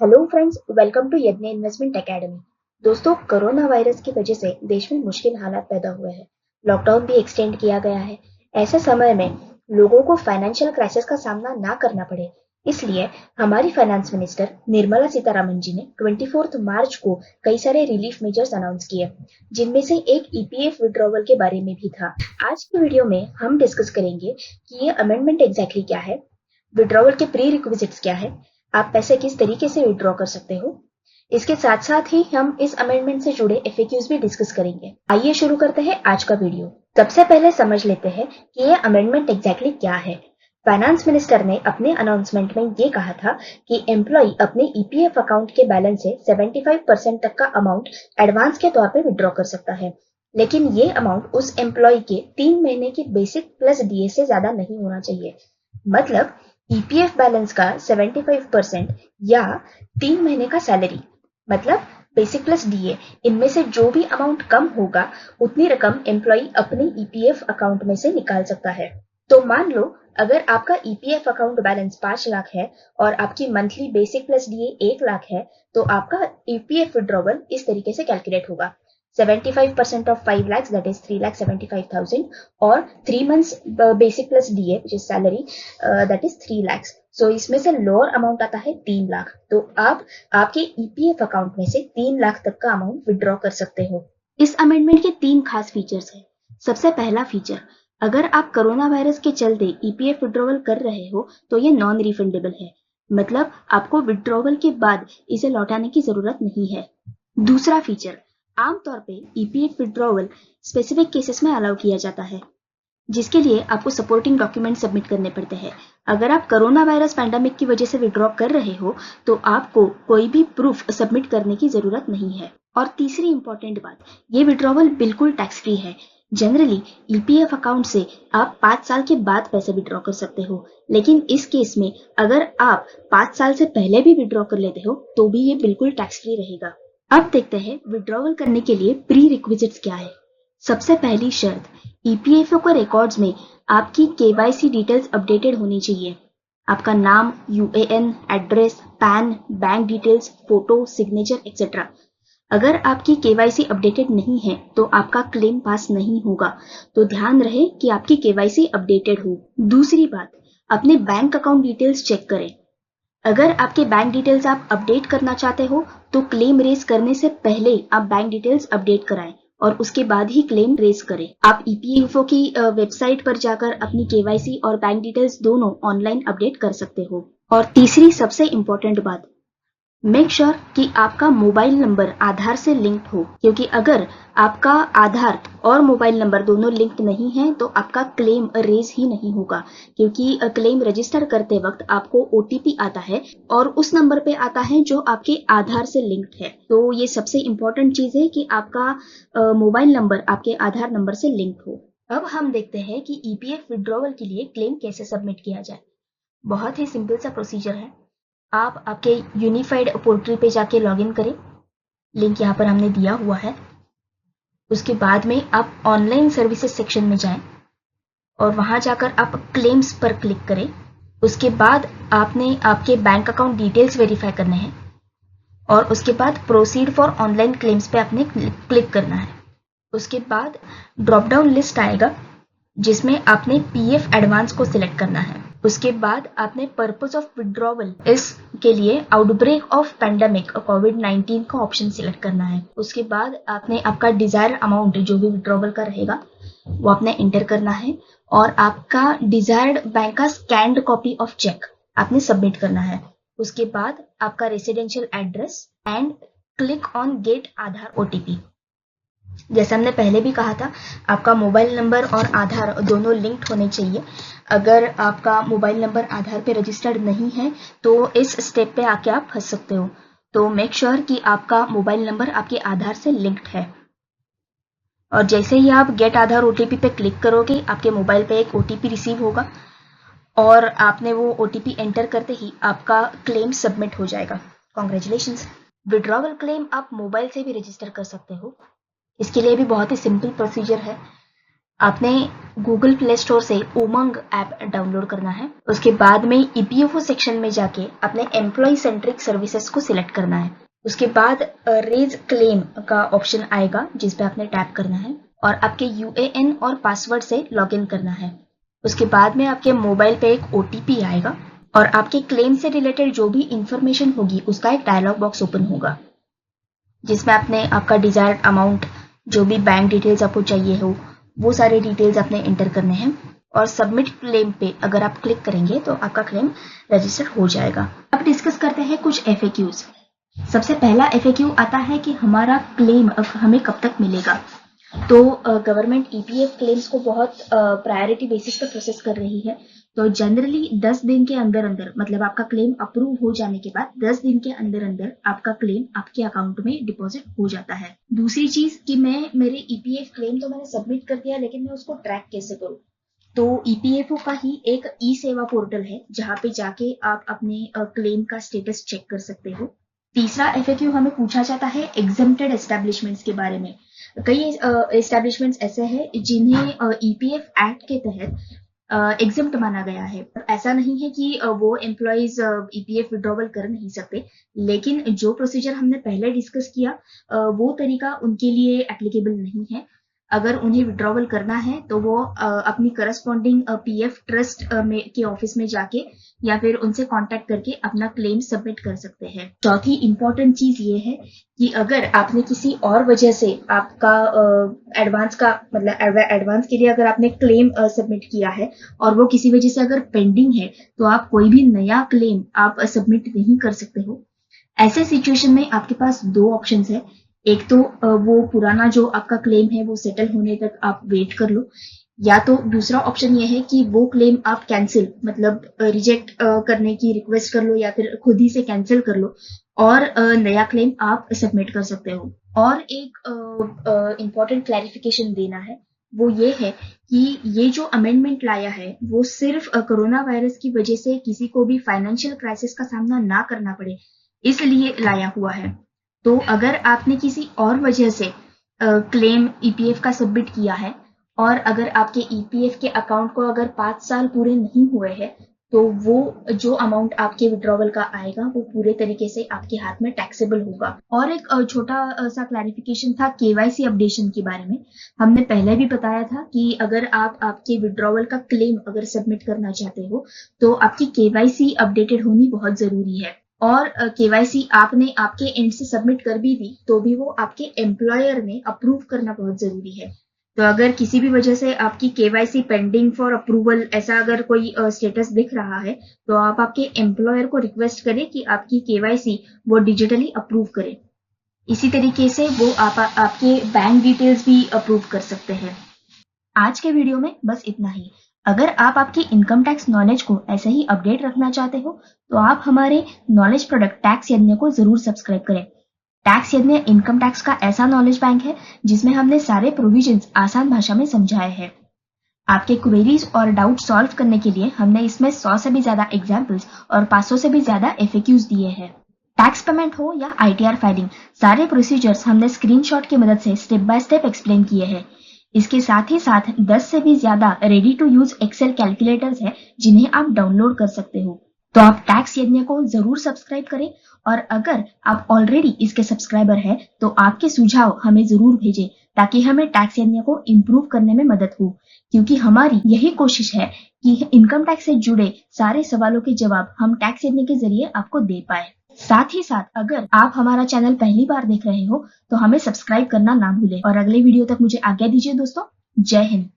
Hello friends, welcome to यज्ञ investment academy. दोस्तों, corona virus की वजह से देश में मुश्किल हालात पैदा हुए हैं। लॉकडाउन भी एक्सटेंड किया गया है। ऐसे समय में लोगों को फाइनेंशियल क्राइसिस का सामना ना करना पड़े, इसलिए हमारी फाइनेंस मिनिस्टर निर्मला सीतारमण जी ने 24 मार्च को कई सारे रिलीफ मेजर्स अनाउंस किए, जिनमें से एक ईपीएफ विड्रॉवल के बारे में भी था। आज की वीडियो में हम डिस्कस करेंगे कि ये अमेंडमेंट एग्जैक्टली क्या है, विड्रॉवल के प्री रिक्विजिट्स क्या है, आप पैसे किस तरीके से विड्रॉ कर सकते हो। इसके साथ साथ ही हम इस अमेंडमेंट से जुड़े एफएक्यूज भी डिस्कस करेंगे। आइए शुरू करते हैं आज का वीडियो। सबसे पहले समझ लेते हैं कि यह अमेंडमेंट एग्जैक्टली क्या है। फाइनेंस मिनिस्टर ने अपने अनाउंसमेंट में ये कहा था कि एम्प्लॉय अपने ईपीएफ अकाउंट के बैलेंस से 75% तक का अमाउंट एडवांस के तौर पर विड्रॉ कर सकता है, लेकिन ये अमाउंट उस एम्प्लॉय के 3 महीने की बेसिक प्लस डीए से ज्यादा नहीं होना चाहिए। मतलब ईपीएफ बैलेंस का 75% या 3 महीने का सैलरी, मतलब बेसिक प्लस डीए, इनमें से जो भी अमाउंट कम होगा उतनी रकम एम्प्लॉय अपने ईपीएफ अकाउंट में से निकाल सकता है। तो मान लो अगर आपका ईपीएफ अकाउंट बैलेंस 5 लाख है और आपकी monthly basic plus DA 1 lakh है, तो आपका ईपीएफ विड्रॉवल इस तरीके से कैलकुलेट होगा। 75% of 5 lakhs, that is 3,75,000, और 3 months basic plus DA which is salary, that is 3 lakhs. So इसमें से लोअर अमाउंट आता है 3 लाख। तो आप आपके ईपीएफ अकाउंट में से 3 लाख तक का अमाउंट विड्रॉ कर सकते हो। इस अमेंडमेंट के 3 खास फीचर्स हैं। सबसे पहला फीचर, अगर आप कोरोना वायरस के चलते ईपीएफ विड्रॉवल कर रहे हो तो ये नॉन रिफंडेबल है, मतलब आपको विड्रॉवल के बाद इसे लौटाने की जरूरत नहीं है। दूसरा फीचर, आमतौर पे ईपीएफ विड्रॉवल स्पेसिफिक केसेस में अलाउ किया जाता है, जिसके लिए आपको सपोर्टिंग डॉक्यूमेंट सबमिट करने पड़ते हैं। अगर आप कोरोना वायरस पैंडेमिक की वजह से विड्रॉ कर रहे हो तो आपको कोई भी प्रूफ सबमिट करने की जरूरत नहीं है। और तीसरी इंपॉर्टेंट बात, ये विड्रॉवल बिल्कुल टैक्स फ्री है। जनरली ईपीएफ अकाउंट से आप 5 साल के बाद पैसे विड्रॉ कर सकते हो, लेकिन इस केस में अगर आप 5 साल से पहले भी विड्रॉ कर लेते हो तो भी ये बिल्कुल टैक्स फ्री रहेगा। अब देखते हैं विड्रॉवल करने के लिए प्री रिक्विजिट्स क्या है। सबसे पहली शर्त, ईपीएफओ के रिकॉर्ड्स में आपकी केवाईसी डिटेल्स अपडेटेड होनी चाहिए। आपका नाम, UAN, address, pan, bank details, photo, signature etcetera. अगर आपकी केवाईसी अपडेटेड नहीं है तो आपका क्लेम पास नहीं होगा, तो ध्यान रहे कि आपकी केवाईसी अपडेटेड हो। दूसरी बात, अपने बैंक अकाउंट डिटेल्स चेक करें। अगर आपके बैंक डिटेल्स आप अपडेट करना चाहते हो तो क्लेम रेज करने से पहले आप बैंक डिटेल्स अपडेट कराएं और उसके बाद ही क्लेम रेज करें। आप ईपीएफओ की वेबसाइट पर जाकर अपनी केवाईसी और बैंक डिटेल्स दोनों ऑनलाइन अपडेट कर सकते हो। और तीसरी सबसे इंपॉर्टेंट बात, मेक श्योर कि आपका मोबाइल नंबर आधार से लिंक्ड हो, क्योंकि अगर आपका आधार और मोबाइल नंबर दोनों लिंक्ड नहीं है तो आपका क्लेम रेज ही नहीं होगा, क्योंकि क्लेम रजिस्टर करते वक्त आपको ओटीपी आता है और उस नंबर पे आता है जो आपके आधार से लिंक्ड है। तो ये सबसे इंपॉर्टेंट चीज है कि आपका मोबाइल नंबर आपके आधार नंबर से लिंक्ड हो। अब हम देखते हैं कि ईपीएफ विड्रॉवल के लिए क्लेम कैसे सबमिट किया जाए। बहुत ही सिंपल सा प्रोसीजर है। आप आपके यूनिफाइड पोर्टल पे जाके लॉगिन करें, लिंक यहाँ पर हमने दिया हुआ है। उसके बाद में आप ऑनलाइन सर्विसेज सेक्शन में जाएं और वहां जाकर आप क्लेम्स पर क्लिक करें। उसके बाद आपने आपके बैंक अकाउंट डिटेल्स वेरीफाई करने हैं और उसके बाद प्रोसीड फॉर ऑनलाइन क्लेम्स पे आपने क्लिक करना है। उसके बाद ड्रॉप डाउन लिस्ट आएगा जिसमें आपने पीएफ एडवांस को सिलेक्ट करना है। उसके बाद आपने पर्पस ऑफ विड्रॉवल इसके लिए आउटब्रेक ऑफ पैंडेमिक कोविड-19 का ऑप्शन सिलेक्ट करना है। उसके बाद आपने आपका डिजायर अमाउंट जो भी विड्रॉवल का रहेगा वो आपने इंटर करना है और आपका डिजायर्ड बैंक का स्कैन्ड कॉपी ऑफ चेक आपने सबमिट करना है। उसके बाद आपका residential address and click on get Aadhaar OTP. जैसे हमने पहले भी कहा था, आपका मोबाइल नंबर और आधार दोनों लिंक्ड होने चाहिए। अगर आपका मोबाइल नंबर आधार पे रजिस्टर्ड नहीं है तो इस स्टेप पे आके आप फंस सकते हो। तो मेक श्योर कि आपका मोबाइल नंबर आपके आधार से लिंक्ड है। और जैसे ही आप गेट आधार ओटीपी पे क्लिक करोगे, आपके मोबाइल पे एक ओटीपी रिसीव होगा और आपने वो ओटीपी एंटर करते ही आपका क्लेम सबमिट हो जाएगा। कॉन्ग्रेचुलेशंस। विड्रॉवल क्लेम आप मोबाइल से भी रजिस्टर कर सकते हो। इसके लिए भी बहुत ही सिंपल प्रोसीजर है। आपने गूगल प्ले स्टोर से उमंग ऐप डाउनलोड करना है। उसके बाद में ईपीएफओ सेक्शन में जाके अपने एम्प्लॉय सेंट्रिक सर्विसेज को सिलेक्ट करना है। उसके बाद रेज क्लेम का ऑप्शन आएगा जिस पे आपने टैप करना है और आपके यूएएन और पासवर्ड से लॉगिन करना है। उसके बाद में आपके मोबाइल पे एक ओटीपी आएगा और आपके क्लेम से रिलेटेड जो भी इंफॉर्मेशन होगी उसका एक डायलॉग बॉक्स ओपन होगा जिसमें आपने आपका डिजायर्ड अमाउंट, जो भी बैंक डिटेल्स आपको चाहिए हो, वो सारे डिटेल्स आपने एंटर करने हैं और सबमिट क्लेम पे अगर आप क्लिक करेंगे तो आपका क्लेम रजिस्टर हो जाएगा। अब डिस्कस करते हैं कुछ एफएक्यूज। सबसे पहला एफएक्यू आता है कि हमारा क्लेम हमें कब तक मिलेगा। तो गवर्नमेंट ईपीएफ क्लेम्स को बहुत प्रायोरिटी बेसिस पर प्रोसेस कर रही है। तो जनरली 10 दिन के अंदर अंदर, मतलब आपका क्लेम अप्रूव हो जाने के बाद 10 दिन के अंदर अंदर आपका क्लेम आपके अकाउंट में डिपॉजिट हो जाता है। दूसरी चीज कि मैं मेरे ईपीएफ क्लेम तो मैंने सबमिट कर दिया, लेकिन मैं उसको ट्रैक कैसे करूँ। तो ईपीएफओ का ही एक ई सेवा पोर्टल है जहां पे जाके आप अपने क्लेम का स्टेटस चेक कर सकते हो। तीसरा एफएक्यू हमें पूछा जाता है एग्जेम्प्टेड एस्टेब्लिशमेंट्स के बारे में। कई एस्टेब्लिशमेंट्स ऐसे हैं जिन्हें ईपीएफ एक्ट के तहत एग्जेम्प्ट माना गया है। ऐसा नहीं है कि वो एम्प्लॉयज ईपीएफ विड्रॉवल कर नहीं सकते, लेकिन जो प्रोसीजर हमने पहले डिस्कस किया वो तरीका उनके लिए एप्लीकेबल नहीं है। अगर उन्हें विड्रॉवल करना है तो वो अपनी करस्पॉन्डिंग पीएफ ट्रस्ट में के ऑफिस में जाके या फिर उनसे कांटेक्ट करके अपना क्लेम सबमिट कर सकते हैं। चौथी इंपॉर्टेंट चीज ये है कि अगर आपने किसी और वजह से आपका एडवांस का मतलब एडवांस के लिए अगर आपने क्लेम सबमिट किया है और वो किसी वजह से अगर पेंडिंग है तो आप कोई भी नया क्लेम आप सबमिट नहीं कर सकते हो। ऐसे सिचुएशन में आपके पास दो ऑप्शंस है। एक तो वो पुराना जो आपका क्लेम है वो सेटल होने तक आप वेट कर लो, या तो दूसरा ऑप्शन ये है कि वो क्लेम आप कैंसिल मतलब रिजेक्ट करने की रिक्वेस्ट कर लो या फिर खुद ही से कैंसिल कर लो और नया क्लेम आप सबमिट कर सकते हो। और एक इम्पॉर्टेंट क्लैरिफिकेशन देना है, वो ये है कि ये जो अमेंडमेंट लाया है वो सिर्फ कोरोना वायरस की वजह से किसी को भी फाइनेंशियल क्राइसिस का सामना ना करना पड़े इसलिए लाया हुआ है। तो अगर आपने किसी और वजह से क्लेम ईपीएफ का सबमिट किया है और अगर आपके ईपीएफ के अकाउंट को अगर 5 साल पूरे नहीं हुए हैं तो वो जो अमाउंट आपके विड्रॉवल का आएगा वो पूरे तरीके से आपके हाथ में टैक्सेबल होगा। और एक छोटा सा क्लैरिफिकेशन था केवाईसी अपडेशन के बारे में। हमने पहले भी बताया था कि अगर आप आपके विड्रॉवल का क्लेम अगर सबमिट करना चाहते हो तो आपकी केवाईसी अपडेटेड होनी बहुत जरूरी है। और केवाईसी आपने आपके एंड से सबमिट कर भी दी तो भी वो आपके एम्प्लॉयर ने अप्रूव करना बहुत जरूरी है। तो अगर किसी भी वजह से आपकी केवाईसी पेंडिंग फॉर अप्रूवल ऐसा अगर कोई स्टेटस दिख रहा है तो आप आपके एम्प्लॉयर को रिक्वेस्ट करें कि आपकी केवाईसी वो डिजिटली अप्रूव करे। इसी तरीके से वो आपके बैंक डिटेल्स भी अप्रूव कर सकते हैं। आज के वीडियो में बस इतना ही। अगर आप आपकी इनकम टैक्स नॉलेज को ऐसे ही अपडेट रखना चाहते हो तो आप हमारे नॉलेज प्रोडक्ट टैक्स यज्ञ को जरूर सब्सक्राइब करें। टैक्स यज्ञ इनकम टैक्स का ऐसा नॉलेज बैंक है जिसमें हमने सारे प्रोविजंस आसान भाषा में समझाए हैं। आपके क्वेरीज और डाउट सॉल्व करने के लिए हमने इसमें 100 से भी ज्यादा एग्जाम्पल्स और 500 से भी ज्यादा एफएक्यूज दिए हैं। टैक्स पेमेंट हो या आईटीआर फाइलिंग, सारे प्रोसीजर्स हमने स्क्रीनशॉट की मदद से स्टेप बाय स्टेप एक्सप्लेन किए हैं। इसके साथ ही साथ 10 से भी ज्यादा ready to use Excel calculators हैं जिन्हें आप डाउनलोड कर सकते हो। तो आप टैक्स यज्ञ को जरूर सब्सक्राइब करें और अगर आप ऑलरेडी इसके सब्सक्राइबर हैं तो आपके सुझाव हमें जरूर भेजें ताकि हमें टैक्स यज्ञ को इम्प्रूव करने में मदद हो, क्योंकि हमारी यही कोशिश है कि इनकम टैक्स से जुड़े सारे सवालों के जवाब हम टैक्स यज्ञ के जरिए आपको दे पाए। साथ ही साथ अगर आप हमारा चैनल पहली बार देख रहे हो तो हमें सब्सक्राइब करना ना भूलें और अगले वीडियो तक मुझे आज्ञा दीजिए दोस्तों। जय हिंद।